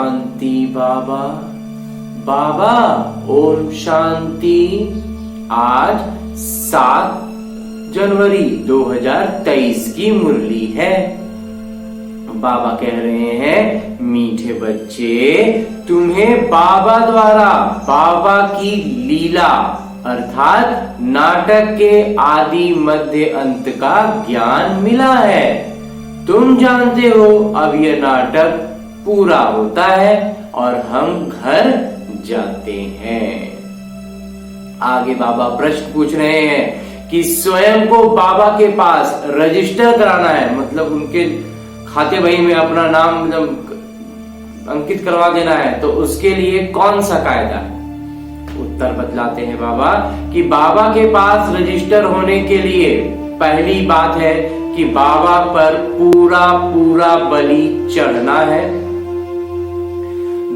शांति बाबा। बाबा ओम शांति। आज 7 जनवरी 2023 की मुरली है। बाबा कह रहे हैं, मीठे बच्चे, तुम्हें बाबा द्वारा बाबा की लीला अर्थात नाटक के आदि मध्य अंत का ज्ञान मिला है। तुम जानते हो अब यह नाटक पूरा होता है और हम घर जाते हैं। आगे बाबा प्रश्न पूछ रहे हैं कि स्वयं को बाबा के पास रजिस्टर कराना है, मतलब उनके खाते बही में अपना नाम अंकित करवा देना है, तो उसके लिए कौन सा कायदा है? उत्तर बतलाते हैं बाबा कि बाबा के पास रजिस्टर होने के लिए पहली बात है कि बाबा पर पूरा पूरा बलि चढ़ना है।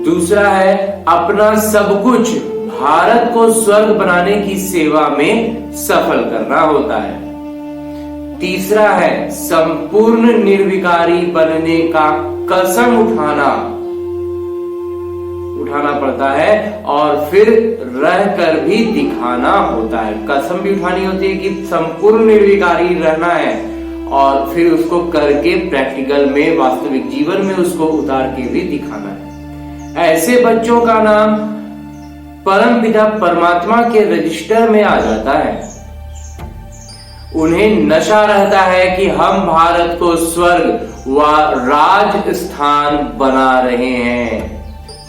दूसरा है अपना सब कुछ भारत को स्वर्ग बनाने की सेवा में सफल करना होता है। तीसरा है संपूर्ण निर्विकारी बनने का कसम उठाना पड़ता है और फिर रह कर भी दिखाना होता है। कसम भी उठानी होती है कि संपूर्ण निर्विकारी रहना है और फिर उसको करके प्रैक्टिकल में वास्तविक जीवन में उसको उतार के भी दिखाना है। ऐसे बच्चों का नाम परमपिता परमात्मा के रजिस्टर में आ जाता है। उन्हें नशा रहता है कि हम भारत को स्वर्ग व राज स्थान बना रहे हैं।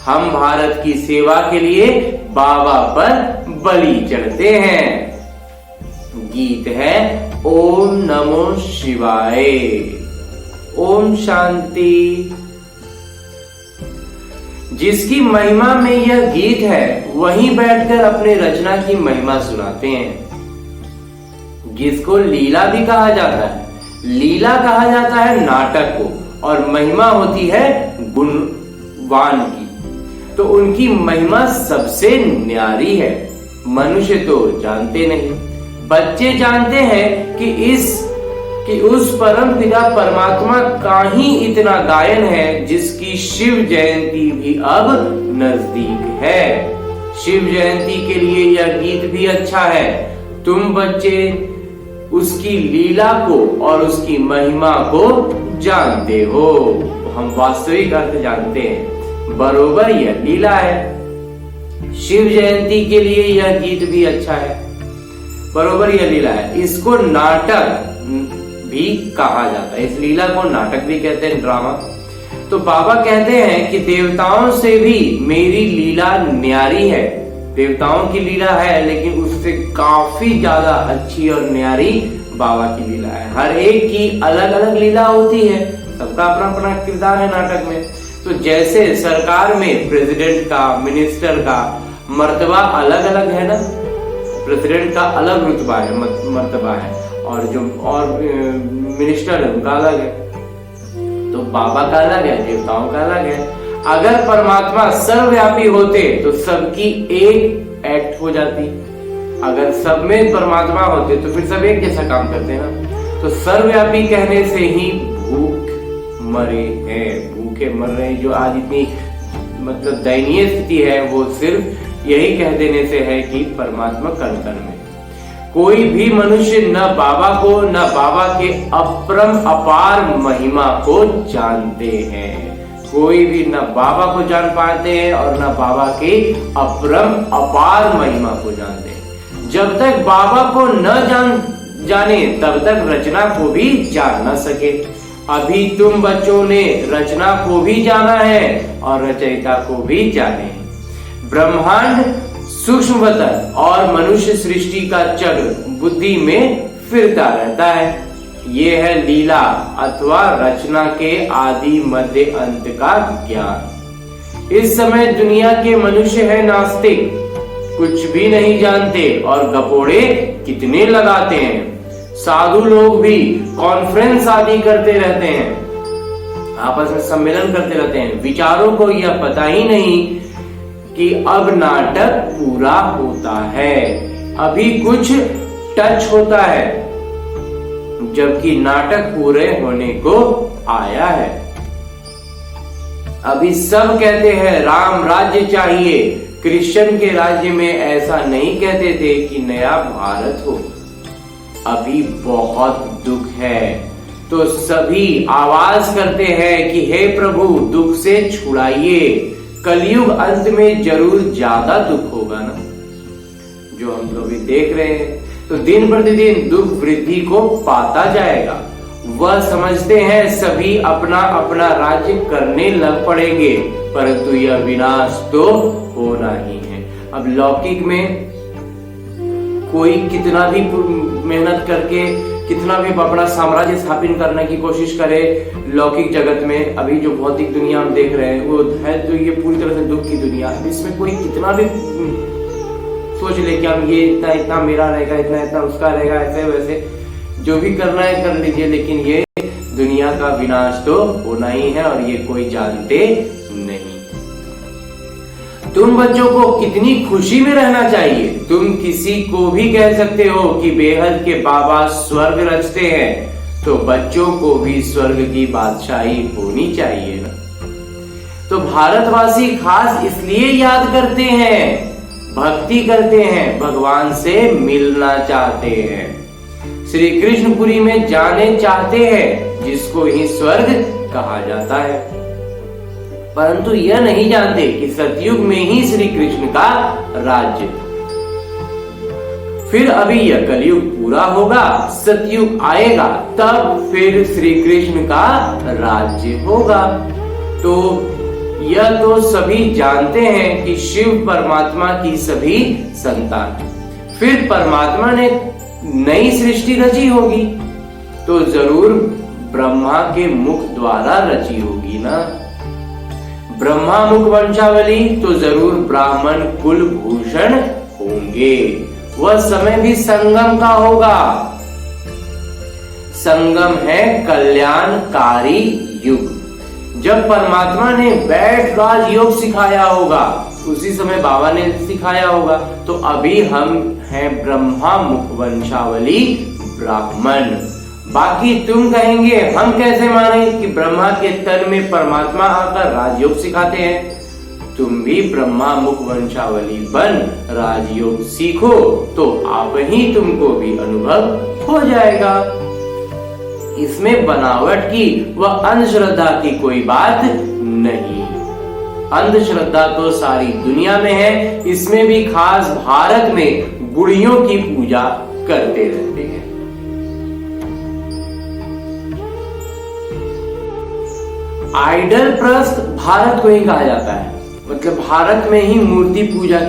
हम भारत की सेवा के लिए बाबा पर बलि चढ़ते हैं। गीत है ओम नमो शिवाय। ओम शांति। जिसकी महिमा में यह गीत है वहीं बैठकर अपने रचना की महिमा सुनाते हैं, जिसको लीला भी कहा जाता है। लीला कहा जाता है नाटक को और महिमा होती है गुणवान की। तो उनकी महिमा सबसे न्यारी है। मनुष्य तो जानते नहीं, बच्चे जानते हैं कि उस परम पिता परमात्मा का ही इतना गायन है, जिसकी शिव जयंती भी अब नजदीक है। शिव जयंती के लिए यह गीत भी अच्छा है। तुम बच्चे उसकी लीला को और उसकी महिमा को जानते हो। हम वास्तविक अर्थ जानते हैं, बरोबर यह लीला है। शिव जयंती के लिए यह गीत भी अच्छा है, बरोबर यह लीला है। इसको नाटक भी कहा जाता है, इस लीला को नाटक भी कहते हैं, ड्रामा। तो बाबा कहते हैं कि देवताओं से भी मेरी लीला न्यारी है। देवताओं की लीला है लेकिन उससे काफी ज्यादा अच्छी और न्यारी बाबा की लीला है। हर एक की अलग अलग लीला होती है, सबका अपना अपना किरदार है नाटक में। तो जैसे सरकार में प्रेसिडेंट का, मिनिस्टर का मर्तबा अलग अलग है ना, प्रेसिडेंट का अलग रुतबा है, मर्तबा है, और जो और मिनिस्टर है उनका अलग है। तो बाबा का अलग है, देवताओं का अलग है। अगर परमात्मा सर्वव्यापी होते तो सबकी एक एक्ट हो जाती। अगर सब में परमात्मा होते तो फिर सब एक जैसा काम करते ना। तो सर्वव्यापी कहने से ही भूख मरे हैं, भूखे मर रहे हैं। जो आज इतनी मतलब दयनीय स्थिति है वो सिर्फ यही कह देने से है कि परमात्मा कण कण में। कोई भी मनुष्य न बाबा को न बाबा के अपरम अपार महिमा को जानते हैं। कोई भी न बाबा को जान पाते हैं और न बाबा के अपरम अपार महिमा को जानते हैं। जब तक बाबा को न जाने तब तक रचना को भी जान न सके। अभी तुम बच्चों ने रचना को भी जाना है और रचयिता को भी जाने। ब्रह्मांड सूक्ष्मतर और मनुष्य सृष्टि का चक्र बुद्धि में फिरता रहता है। ये है लीला अथवा रचना के आदि मध्य अंत का ज्ञान। इस समय दुनिया के मनुष्य है नास्तिक, कुछ भी नहीं जानते और गपोड़े कितने लगाते हैं। साधु लोग भी कॉन्फ्रेंस आदि करते रहते हैं, आपस में सम्मेलन करते रहते हैं। विचारों को यह पता ही नहीं कि अब नाटक पूरा होता है, अभी कुछ टच होता है, जबकि नाटक पूरे होने को आया है। अभी सब कहते हैं राम राज्य चाहिए। कृष्ण के राज्य में ऐसा नहीं कहते थे कि नया भारत हो। अभी बहुत दुख है तो सभी आवाज करते हैं कि हे प्रभु दुख से छुड़ाइए। कलयुग अंत में जरूर ज्यादा दुख होगा ना, जो हम लोग भी देख रहे हैं। तो दिन प्रतिदिन दुख वृद्धि को पाता जाएगा। वह समझते हैं सभी अपना अपना राज्य करने लग पड़ेंगे, परंतु यह विनाश तो होना ही है। अब लौकिक में कोई कितना भी मेहनत करके कितना भी अपना साम्राज्य स्थापित करने की कोशिश करे, लौकिक जगत में अभी जो भौतिक दुनिया हम देख रहे हैं वो है तो ये पूरी तरह से दुख की दुनिया है। इसमें कोई कितना भी सोच ले कि हम ये इतना इतना मेरा रहेगा, इतना इतना उसका रहेगा, ऐसे वैसे जो भी करना है कर लीजिए, लेकिन ये दुनिया का विनाश तो होना ही है और ये कोई जानते नहीं। तुम बच्चों को कितनी खुशी में रहना चाहिए। तुम किसी को भी कह सकते हो कि बेहद के बाबा स्वर्ग रचते हैं, तो बच्चों को भी स्वर्ग की बादशाही होनी चाहिए ना। तो भारतवासी खास इसलिए याद करते हैं, भक्ति करते हैं, भगवान से मिलना चाहते हैं, श्री कृष्णपुरी में जाने चाहते हैं, जिसको ही स्वर्ग कहा जाता है। परंतु यह नहीं जानते कि सतयुग में ही श्री कृष्ण का राज्य, फिर अभी यह कलयुग पूरा होगा, सतयुग आएगा, तब फिर श्री कृष्ण का राज्य होगा। तो यह तो सभी जानते हैं कि शिव परमात्मा की सभी संतान, फिर परमात्मा ने नई सृष्टि रची होगी तो जरूर ब्रह्मा के मुख द्वारा रची होगी ना। ब्रह्मा मुख वंशावली तो जरूर ब्राह्मण कुल भूषण होंगे। वह समय भी संगम का होगा। संगम है कल्याणकारी युग। जब परमात्मा ने बैठ राजयोग सिखाया होगा, उसी समय बाबा ने सिखाया होगा। तो अभी हम हैं ब्रह्मा मुख वंशावली ब्राह्मण। बाकी तुम कहेंगे हम कैसे माने कि ब्रह्मा के तन में परमात्मा आकर राजयोग सिखाते हैं। तुम भी ब्रह्मा मुख वंशावली बन राजयोग सीखो तो आप ही तुमको भी अनुभव हो जाएगा। इसमें बनावट की व अंधश्रद्धा की कोई बात नहीं। अंधश्रद्धा तो सारी दुनिया में है, इसमें भी खास भारत में गुड़ियों की पूजा करते रहते हैं। आइडल प्रस्त भारत को ही कहा जाता है, मतलब भारत में ही मूर्ति पूजा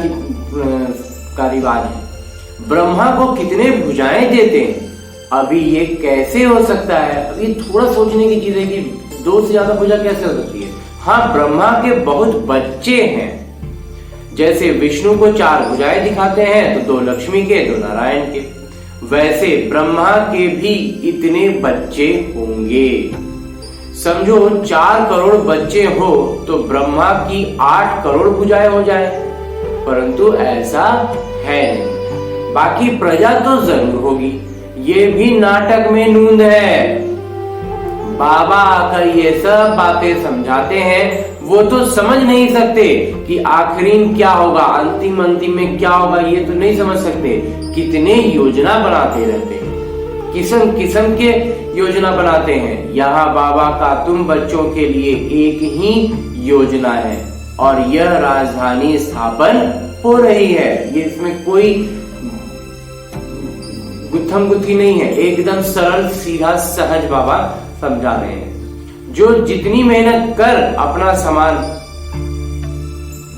का रिवाज है। ब्रह्मा को कितने भुजाएं देते हैं, अभी ये कैसे हो सकता है? अभी थोड़ा सोचने की चीज है कि 2 से ज्यादा भुजा कैसे हो सकती है। हाँ, ब्रह्मा के बहुत बच्चे हैं, जैसे विष्णु को 4 भुजाएं दिखाते हैं तो 2 लक्ष्मी के 2 नारायण के, वैसे ब्रह्मा के भी इतने बच्चे होंगे। समझो 4 करोड़ बच्चे हो तो ब्रह्मा की 8 करोड़ भुजाएं हो जाए, परंतु ऐसा है नहीं। बाकी प्रजा तो जरूर होगी, ये भी नाटक में नूंद है। बाबा आकर ये सब बातें समझाते हैं, वो तो समझ नहीं सकते कि आखिरी क्या होगा, अंतिम में क्या होगा, ये तो नहीं समझ सकते। कितने योजना बनाते रहते हैं, किस्म किस्म के योजना बनाते हैं। यहाँ बाबा का तुम बच्चों के लिए एक ही योजना है और यह राजधानी स्थापन हो रही है। ये इसमें कोई गुत्थम गुत्थी नहीं है, एकदम सरल सीधा सहज बाबा समझा रहे हैं। जो जितनी मेहनत कर अपना सामान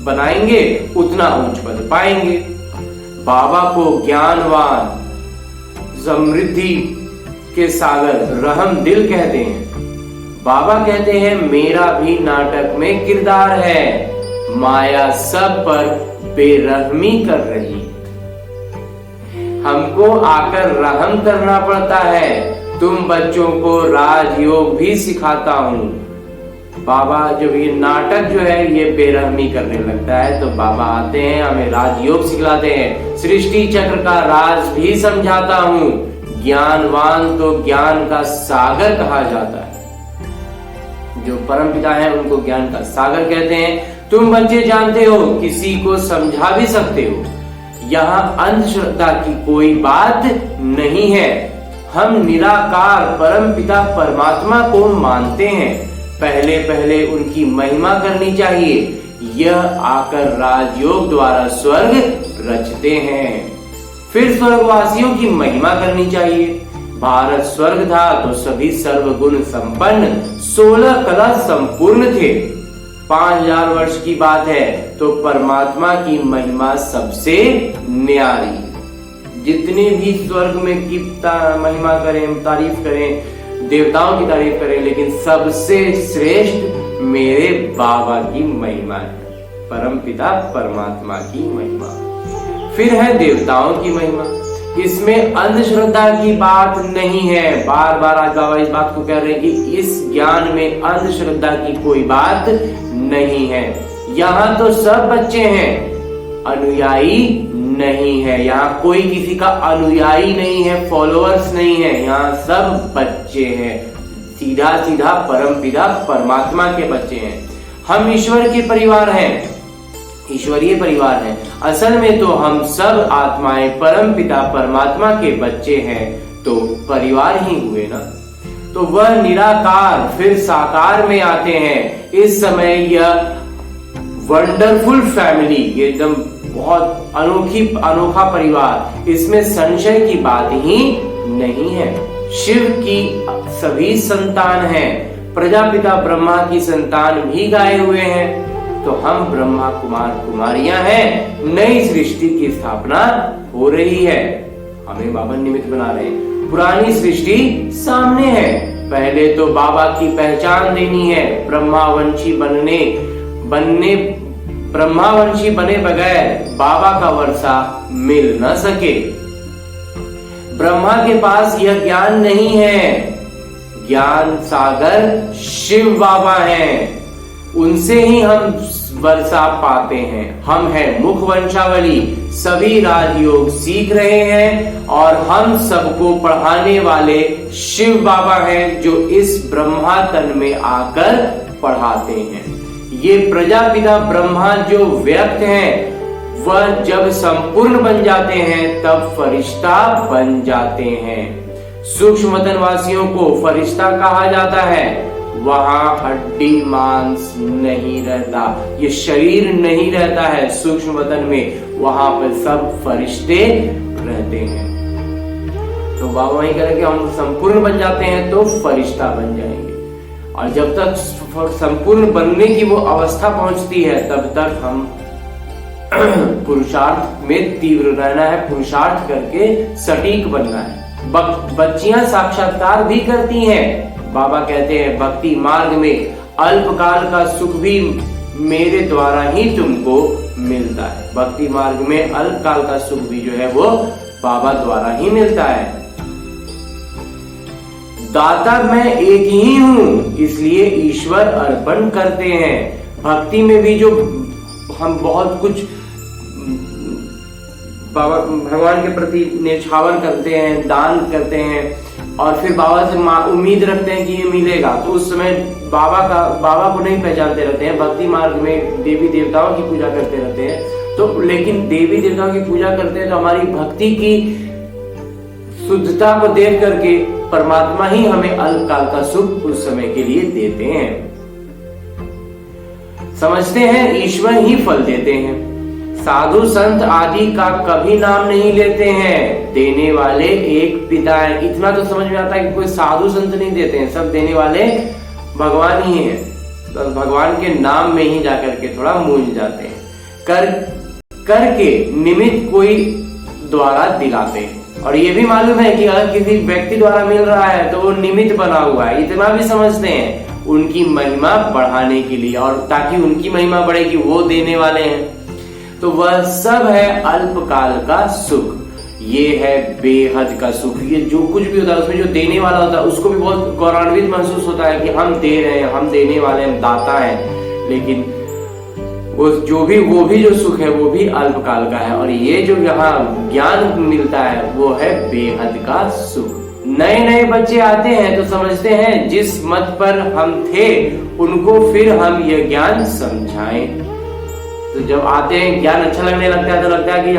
बनाएंगे उतना उच्च पद पाएंगे। बाबा को ज्ञानवान, समृद्धि के सागर, रहम दिल कहते हैं। बाबा कहते हैं मेरा भी नाटक में किरदार है, माया सब पर बेरहमी कर रही, हमको आकर रहम करना पड़ता है। तुम बच्चों को राजयोग भी सिखाता हूँ। बाबा जब ये नाटक जो है ये बेरहमी करने लगता है तो बाबा आते हैं, हमें राजयोग सिखलाते हैं, सृष्टि चक्र का राज भी समझाता हूँ। ज्ञानवान तो ज्ञान का सागर कहा जाता है। जो परमपिता है उनको ज्ञान का सागर कहते हैं। तुम बच्चे जानते हो, किसी को समझा भी सकते हो। यहाँ अंधश्रद्धा की कोई बात नहीं है। हम निराकार परमपिता परमात्मा को मानते हैं। पहले पहले उनकी महिमा करनी चाहिए। यह आकर राजयोग द्वारा स्वर्ग रचते हैं। फिर स्वर्गवासियों की महिमा करनी चाहिए। भारत स्वर्ग था तो सभी सर्वगुण संपन्न 16 कला संपूर्ण थे। 5000 वर्ष की बात है तो परमात्मा की महिमा सबसे न्यारी। जितने भी स्वर्ग में की महिमा करें, तारीफ करें, देवताओं की तारीफ करें, लेकिन सबसे श्रेष्ठ मेरे बाबा की महिमा है, परमपिता परमात्मा की महिमा। फिर है देवताओं की महिमा। इसमें अंधश्रद्धा की बात नहीं है। बार बार आज बाबा इस बात को कह रहे हैं कि इस ज्ञान में अंधश्रद्धा की कोई बात नहीं है। यहाँ तो सब बच्चे हैं, अनुयायी नहीं है। यहाँ कोई किसी का अनुयायी नहीं है, फॉलोअर्स नहीं है। यहाँ सब बच्चे हैं, सीधा सीधा परमपिता परमात्मा के बच्चे हैं। हम ईश्वर के परिवार हैं, ईश्वरीय परिवार है। असल में तो हम सब आत्माएं परमपिता परमात्मा के बच्चे हैं, तो परिवार ही हुए ना। तो वह निराकार फिर साकार में आते हैं। इस समय यह वंडरफुल फैमिली, ये एकदम बहुत अनोखा परिवार, इसमें संशय की बात ही नहीं है। शिव की सभी संतान हैं, प्रजापिता ब्रह्मा की संतान भी गाए हुए हैं। तो हम ब्रह्मा कुमार कुमारियां हैं। नई सृष्टि की स्थापना हो रही है, हमें बाबा निमित्त बना रहे हैं। पुरानी सृष्टि सामने है। पहले तो बाबा की पहचान देनी है। ब्रह्मावंशी बने बगैर बाबा का वर्षा मिल न सके। ब्रह्मा के पास यह ज्ञान नहीं है। ज्ञान सागर शिव बाबा हैं, उनसे ही हम वर्षा पाते हैं। हम हैं मुख वंशावली, सभी राजयोग सीख रहे हैं और हम सबको पढ़ाने वाले शिव बाबा हैं, जो इस ब्रह्मा तन में आकर पढ़ाते हैं। ये प्रजापिता ब्रह्मा जो व्यक्त हैं, वह जब संपूर्ण बन जाते हैं तब फरिश्ता बन जाते हैं। सूक्ष्म वतन वासियों को फरिश्ता कहा जाता है। वहां हड्डी मांस नहीं रहता, ये शरीर नहीं रहता है सूक्ष्म वतन में, वहां पर सब फरिश्ते रहते हैं। तो बाबा वही कह रहे कि हम संपूर्ण बन जाते हैं तो फरिश्ता बन जाएंगे। और जब तक संपूर्ण बनने की वो अवस्था पहुंचती है, तब तक हम पुरुषार्थ में तीव्र रहना है, पुरुषार्थ करके सटीक बनना है। बच्चियां साक्षात्कार भी करती हैं। बाबा कहते हैं भक्ति मार्ग में अल्पकाल का सुख भी मेरे द्वारा ही तुमको मिलता है। भक्ति मार्ग में अल्पकाल का सुख भी जो है वो बाबा द्वारा ही मिलता है। दाता मैं एक ही हूं, इसलिए ईश्वर अर्पण करते हैं। भक्ति में भी जो हम बहुत कुछ बाबा भगवान के प्रति न्यौछावर करते हैं, दान करते हैं, और फिर बाबा से उम्मीद रखते हैं कि ये मिलेगा, तो उस समय बाबा को नहीं पहचानते रहते हैं। भक्ति मार्ग में देवी देवताओं की पूजा करते रहते हैं। तो लेकिन देवी देवताओं की पूजा करते हैं तो हमारी भक्ति की शुद्धता को देख करके परमात्मा ही हमें अल्पकाल का सुख उस समय के लिए देते हैं। समझते हैं ईश्वर ही फल देते हैं। साधु संत आदि का कभी नाम नहीं लेते हैं, देने वाले एक पिता है। इतना तो समझ में आता है कि कोई साधु संत नहीं देते हैं, सब देने वाले भगवान ही हैं। तो भगवान के नाम में ही जाकर के थोड़ा मूंझ जाते हैं। करके निमित्त कोई द्वारा दिलाते हैं। और ये भी मालूम है कि अगर किसी व्यक्ति द्वारा मिल रहा है तो वो निमित्त बना हुआ है, इतना भी समझते हैं उनकी महिमा बढ़ाने के लिए, और ताकि उनकी महिमा बढ़ेगी, वो देने वाले हैं। तो वह सब है अल्पकाल का सुख, ये है बेहद का सुख। ये जो कुछ भी होता है उसमें जो देने वाला होता है उसको भी बहुत गौरवान्वित महसूस होता है कि हम दे रहे हैं, हम देने वाले, हम दाता हैं। लेकिन वो भी जो सुख है वो भी अल्पकाल का है। और ये जो यहाँ ज्ञान मिलता है वो है बेहद का सुख। नए नए बच्चे आते हैं तो समझते हैं जिस मत पर हम थे उनको फिर हम यह ज्ञान समझाएं। तो जब आते हैं ज्ञान अच्छा लगने लगता है तो लगता है कि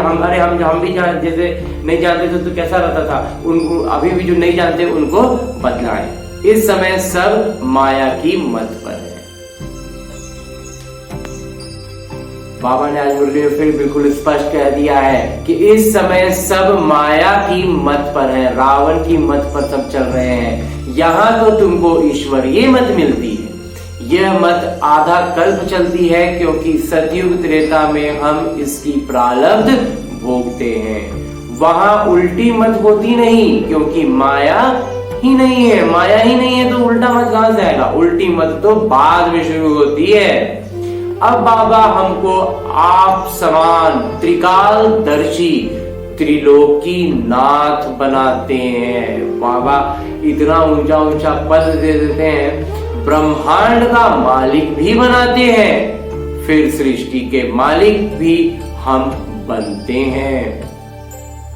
हम भी जैसे नहीं जानते थे तो कैसा रहता था, उनको अभी भी जो नहीं जानते उनको बतलाएं। इस समय सब माया की मत पर है। बाबा ने आज मुरली में फिर बिल्कुल स्पष्ट कह दिया है कि इस समय सब माया की मत पर है, रावण की मत पर सब चल रहे हैं। यहाँ तो तुमको ईश्वरीय मत मिलती है। यह मत आधा कल्प चलती है क्योंकि सतयुग त्रेता में हम इसकी प्रारब्ध भोगते हैं। वहां उल्टी मत होती नहीं क्योंकि माया ही नहीं है। माया ही नहीं है तो उल्टा मत कहां से आएगा? उल्टी मत तो बाद में शुरू होती है। अब बाबा हमको आप समान त्रिकालदर्शी त्रिलोकी नाथ बनाते हैं। बाबा इतना ऊंचा ऊंचा पद दे देते हैं, ब्रह्मांड का मालिक भी बनाते हैं, फिर सृष्टि के मालिक भी हम बनते हैं।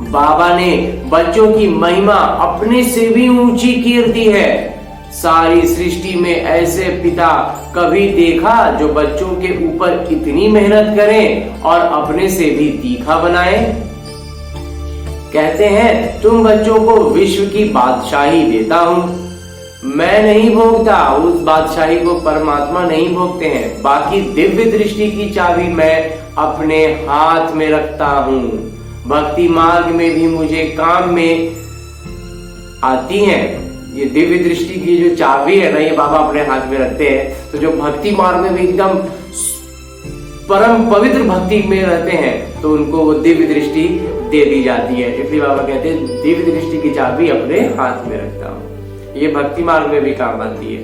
बाबा ने बच्चों की महिमा अपने से भी ऊंची कीर दी है। सारी सृष्टि में ऐसे पिता कभी देखा जो बच्चों के ऊपर इतनी मेहनत करें और अपने से भी तीखा बनाए? कहते हैं तुम बच्चों को विश्व की बादशाही देता हूं, मैं नहीं भोगता, उस बादशाही को परमात्मा नहीं भोगते हैं। बाकी दिव्य दृष्टि की चाबी मैं अपने हाथ में रखता हूं। भक्ति मार्ग में भी मुझे काम में आती है। ये दिव्य दृष्टि की जो चाबी है ना, ये बाबा अपने हाथ में रखते हैं। तो जो भक्ति मार्ग में भी एकदम परम पवित्र भक्ति में रहते हैं तो उनको वो दिव्य दृष्टि दे दी जाती है। इसलिए बाबा कहते हैं दिव्य दृष्टि की चाबी अपने हाथ में रखता हूं। ये भक्ति मार्ग में भी काम आती है।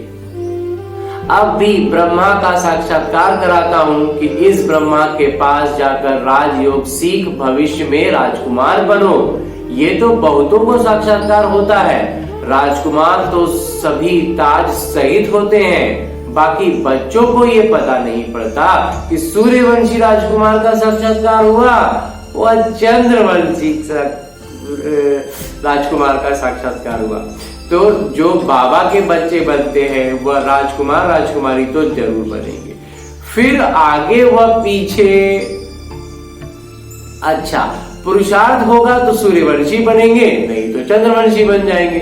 अब भी ब्रह्मा का साक्षात्कार कराता हूं कि इस ब्रह्मा के पास जाकर राजयोग सीख भविष्य में राजकुमार बनो। ये तो बहुतों को साक्षात्कार होता है। राजकुमार तो सभी ताज सहित होते हैं, बाकी बच्चों को ये पता नहीं पड़ता कि सूर्यवंशी राजकुमार का साक्षात्कार हुआ, वह चंद्रवंशी राजकुमार का साक्षात्कार हुआ। तो जो बाबा के बच्चे बनते हैं वह राजकुमार राजकुमारी तो जरूर बनेंगे। फिर आगे वह पीछे अच्छा पुरुषार्थ होगा तो सूर्यवंशी बनेंगे, नहीं तो चंद्रवंशी बन जाएंगे।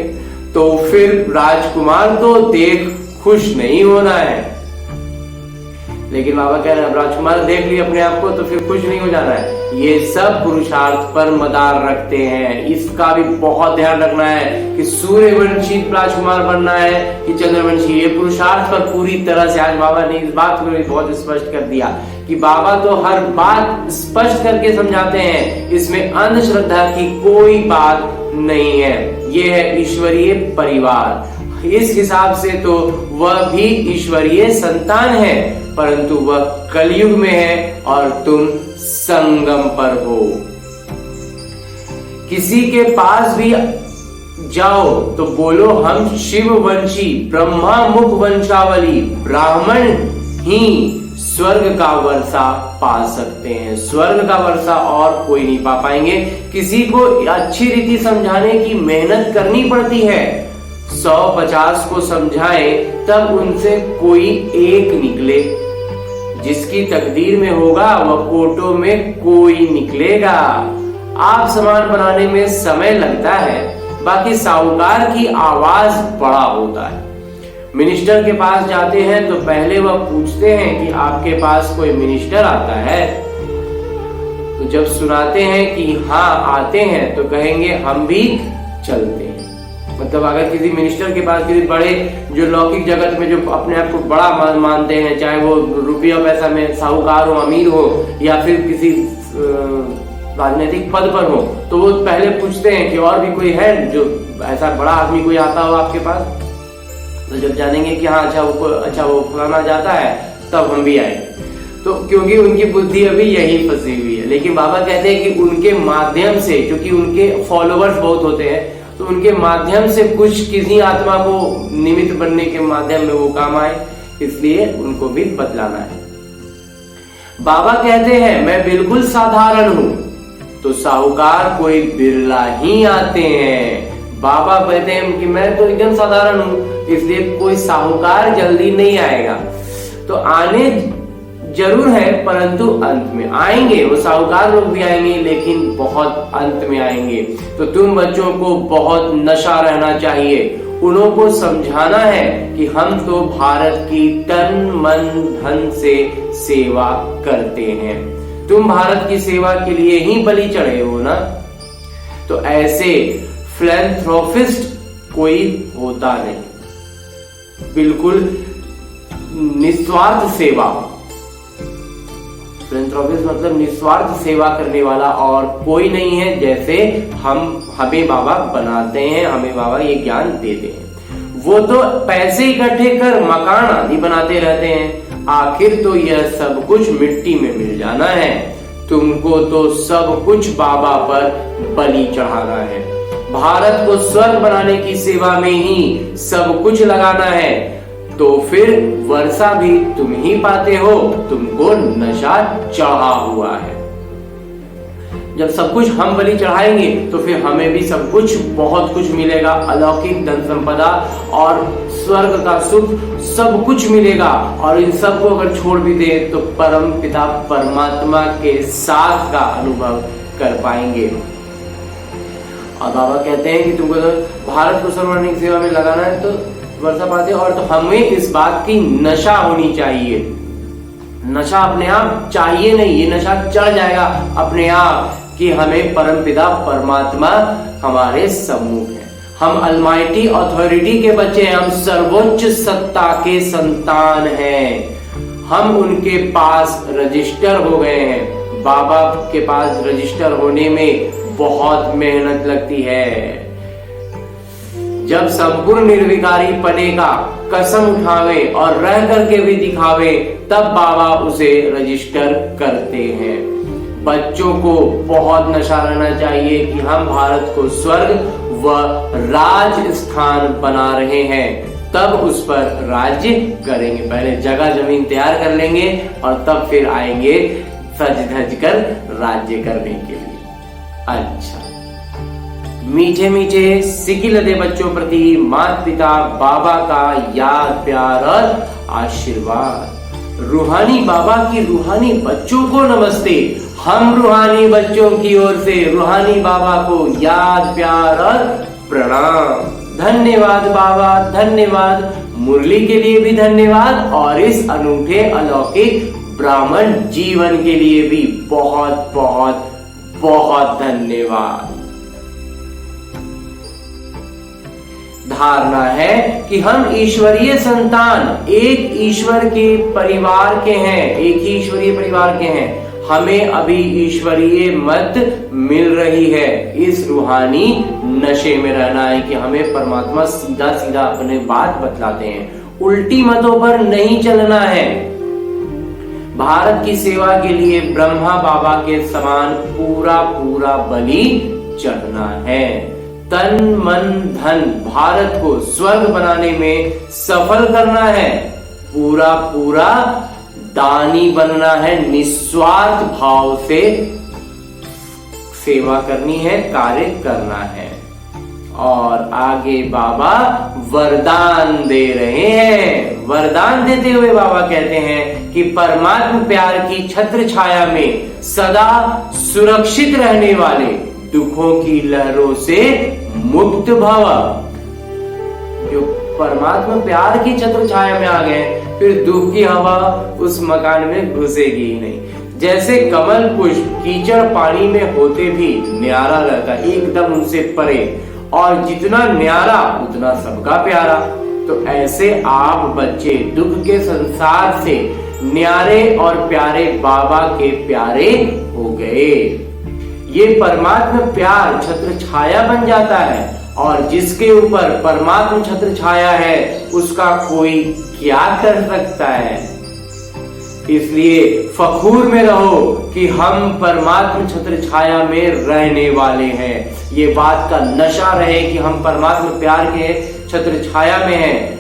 तो फिर राजकुमार तो देख खुश नहीं होना है। लेकिन बाबा कह रहे हैं राजकुमार देख लिए अपने आप को तो फिर खुश नहीं हो जाना है। ये सब पुरुषार्थ पर मदार रखते हैं। इसका भी बहुत ध्यान रखना है कि सूर्यवंशी राजकुमार बनना है कि चंद्रवंशी। ये पुरुषार्थ पर पूरी तरह से आज बाबा ने इस बात को बहुत स्पष्ट कर दिया कि बाबा तो हर बात स्पष्ट करके समझाते हैं। इसमें अंधश्रद्धा की कोई बात नहीं है। ये है ईश्वरीय परिवार। इस हिसाब से तो वह भी ईश्वरीय संतान है, परंतु वह कलयुग में है और तुम संगम पर हो। किसी के पास भी जाओ तो बोलो हम शिववंशी ब्रह्मा मुख वंशावली ब्राह्मण ही स्वर्ग का वर्षा पा सकते हैं। स्वर्ग का वर्षा और कोई नहीं पा पाएंगे। किसी को अच्छी रीति समझाने की मेहनत करनी पड़ती है। 150 को समझाए तब उनसे कोई एक निकले। जिसकी तकदीर में होगा वह कोटों में कोई निकलेगा। आप सामान बनाने में समय लगता है, बाकी साहूकार की आवाज बड़ा होता है। मिनिस्टर के पास जाते हैं तो पहले वह पूछते हैं कि आपके पास कोई मिनिस्टर आता है? तो जब सुनाते हैं कि हाँ आते हैं तो कहेंगे हम भी चलते हैं। मतलब अगर किसी मिनिस्टर के पास किसी बड़े जो लौकिक जगत में जो अपने आप को बड़ा मानते हैं, चाहे वो रुपया पैसा में साहूकार हो, अमीर हो या फिर किसी राजनीतिक पद पर हो, तो वो पहले पूछते हैं कि और भी कोई है जो ऐसा बड़ा आदमी कोई आता हो आपके पास। तो जब जानेंगे कि हाँ अच्छा वो फलाना जाता है तब हम भी आएंगे। तो क्योंकि उनकी बुद्धि अभी यही फंसी हुई है। लेकिन बाबा कहते हैं कि उनके माध्यम से, क्योंकि उनके फॉलोअर्स बहुत होते हैं, तो उनके माध्यम से कुछ किसी आत्मा को निमित्त बनने के माध्यम में वो काम आए, इसलिए उनको भी बतलाना है। बाबा कहते हैं मैं बिल्कुल साधारण हूं, तो साहूकार कोई बिरला ही आते हैं। बाबा कहते हैं कि मैं तो एकदम साधारण हूं, इसलिए कोई साहूकार जल्दी नहीं आएगा। तो आने जरूर है, परंतु अंत में आएंगे। वो साहूकार लोग भी आएंगे, लेकिन बहुत अंत में आएंगे। तो तुम बच्चों को बहुत नशा रहना चाहिए, उन्हों को समझाना है कि हम तो भारत की तन मन धन से सेवा करते हैं। तुम भारत की सेवा के लिए ही बलि चढ़े हो ना। तो ऐसे फिलैंथ्रोपिस्ट कोई होता नहीं, बिल्कुल निस्वार्थ सेवा। फिलैंथ्रोपिस्ट मतलब निस्वार्थ सेवा करने वाला और कोई नहीं है। जैसे हमें बाबा बनाते हैं, हमें बाबा ये ज्ञान देते हैं। वो तो पैसे इकट्ठे कर मकान आदि बनाते रहते हैं, आखिर तो यह सब कुछ मिट्टी में मिल जाना है। तुमको तो सब कुछ बाबा पर बलि चढ़ाना है। भारत को स्वर्ग बनाने की सेवा में ही सब कुछ लगाना है। तो फिर वर्षा भी तुम ही पाते हो, तुमको नशा चढ़ा हुआ है। जब सब कुछ हम बलि चढ़ाएंगे तो फिर हमें भी सब कुछ, बहुत कुछ मिलेगा, अलौकिक धन संपदा और स्वर्ग का सुख सब कुछ मिलेगा। और इन सब को अगर छोड़ भी दे तो परम पिता परमात्मा के साथ का अनुभव कर पाएंगे। और बाबा कहते हैं कि तुमको तो भारत को स्वर्ग बनाने की सेवा में लगाना है, तो वर्षा पाते। और तो हमें इस बात की नशा होनी चाहिए। नशा अपने आप चाहिए नहीं, ये नशा चढ़ जाएगा अपने आप कि हमें परमपिता परमात्मा हमारे सम्मुख है। हम अलमाइटी अथॉरिटी के बच्चे हैं, हम सर्वोच्च सत्ता के संतान हैं। हम उनके पास रजिस्टर हो गए हैं। बाबा के पास रजिस्टर होने में बहुत मेहनत लगती है। जब संपूर्ण निर्विकारी पने का कसम उठावे और रह करके भी दिखावे, तब बाबा उसे रजिस्टर करते हैं। बच्चों को बहुत नशा रहना चाहिए कि हम भारत को स्वर्ग व राज स्थान बना रहे हैं, तब उस पर राज्य करेंगे। पहले जगह जमीन तैयार कर लेंगे और तब फिर आएंगे सज धज कर राज्य करने के लिए। अच्छा, मीठे मीठे सिकी लदे बच्चों प्रति माता पिता बाबा का याद प्यार और आशीर्वाद। रूहानी बाबा की रूहानी बच्चों को नमस्ते। हम रूहानी बच्चों की ओर से रूहानी बाबा को याद प्यार और प्रणाम। धन्यवाद बाबा, धन्यवाद। मुरली के लिए भी धन्यवाद और इस अनूठे अलौकिक ब्राह्मण जीवन के लिए भी बहुत बहुत बहुत धन्यवाद। धारणा है कि हम ईश्वरीय संतान, एक ईश्वर के परिवार के हैं, एक ही ईश्वरीय परिवार के हैं। हमें अभी ईश्वरीय मत मिल रही है। इस रूहानी नशे में रहना है कि हमें परमात्मा सीधा सीधा अपने बात बतलाते हैं, उल्टी मतों पर नहीं चलना है। भारत की सेवा के लिए ब्रह्मा बाबा के समान पूरा पूरा बलि चढ़ना है। तन मन धन भारत को स्वर्ग बनाने में सफल करना है। पूरा पूरा दानी बनना है, निस्वार्थ भाव से सेवा करनी है, कार्य करना है। और आगे बाबा वरदान दे रहे हैं। वरदान देते हुए बाबा कहते हैं कि परमात्मा प्यार की छत्र छाया में सदा सुरक्षित रहने वाले दुखों की लहरों से मुक्त भव। जो परमात्मा प्यार की छत्र छाया में आ गए, फिर दुख की हवा उस मकान में घुसेगी ही नहीं। जैसे कमल पुष्प कीचड़ पानी में होते भी न्यारा रहता, एकदम उनसे परे, और जितना न्यारा उतना सबका प्यारा। तो ऐसे आप बच्चे दुख के संसार से न्यारे और प्यारे बाबा के प्यारे हो गए। ये परमात्मा प्यार छत्र छाया बन जाता है, और जिसके ऊपर परमात्मा छत्र छाया है उसका कोई क्या कर सकता है। इसलिए फखूर में रहो कि हम परमात्मा छत्र छाया में रहने वाले हैं। ये बात का नशा रहे कि हम परमात्मा प्यार के छत्र छाया में हैं,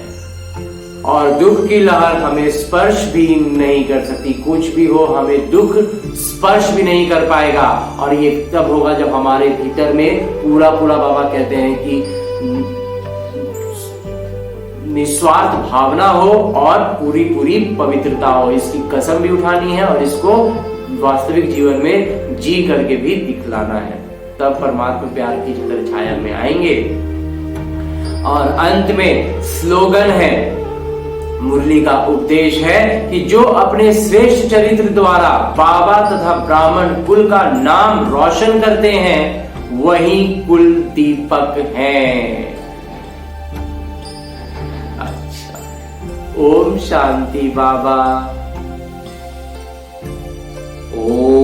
और दुख की लहर हमें स्पर्श भी नहीं कर सकती। कुछ भी हो, हमें दुख स्पर्श भी नहीं कर पाएगा। और ये तब होगा जब हमारे भीतर में पूरा पूरा बाबा कहते हैं कि निस्वार्थ भावना हो और पूरी पूरी पवित्रता हो। इसकी कसम भी उठानी है और इसको वास्तविक जीवन में जी करके भी दिखलाना है, तब परमात्मा प्यार की छत्र छाया में आएंगे। और अंत में स्लोगन है, मुरली का उपदेश है कि जो अपने श्रेष्ठ चरित्र द्वारा बाबा तथा ब्राह्मण कुल का नाम रोशन करते हैं वही कुल दीपक हैं। अच्छा, ओम शांति बाबा। ओम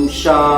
शांति।